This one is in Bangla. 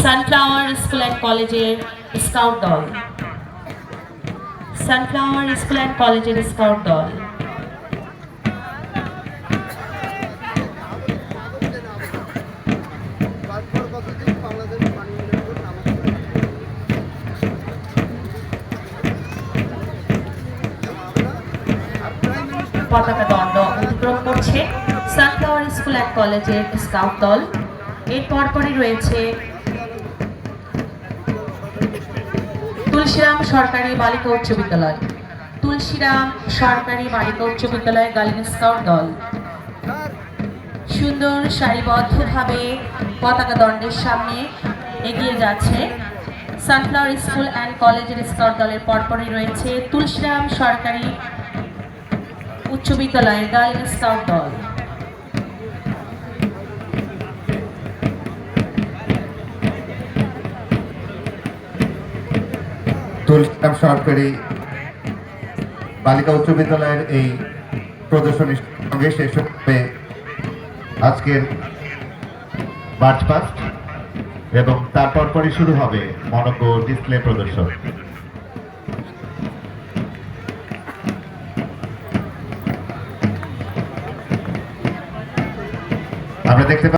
সানফ্লাওয়ার স্কুল অ্যান্ড কলেজের স্কাউট দল। সানফ্লাওয়ার স্কুল অ্যান্ড কলেজের স্কাউট দল। পতাকা দণ্ড অতিক্রম করছে সানফ্লাওয়ার স্কুল অ্যান্ড কলেজের স্কাউট দল। এর পরপরই রয়েছে তুলসীরাম সরকারি বালিকা উচ্চ বিদ্যালয়। তুলসীরাম সরকারি বালিকা উচ্চ বিদ্যালয় গার্লস স্কাউট দল সুন্দর সারিবদ্ধভাবে পতাকা দণ্ডের সামনে এগিয়ে যাচ্ছে। সানফ্লাওয়ার স্কুল অ্যান্ড কলেজের স্কাউট দলের পরপরই রয়েছে তুলসীরাম সরকারি উচ্চ বিদ্যালয়ের গার্লস স্কাউট দল। তুলসীরাম সরকারি বালিকা উচ্চ বিদ্যালয়ের এই প্রদর্শনীর সঙ্গে শেষ হবে আজকের মার্চ পাস্ট এবং তারপর পরই শুরু হবে মনোজ্ঞ ডিসপ্লে প্রদর্শন। আমরা দেখতে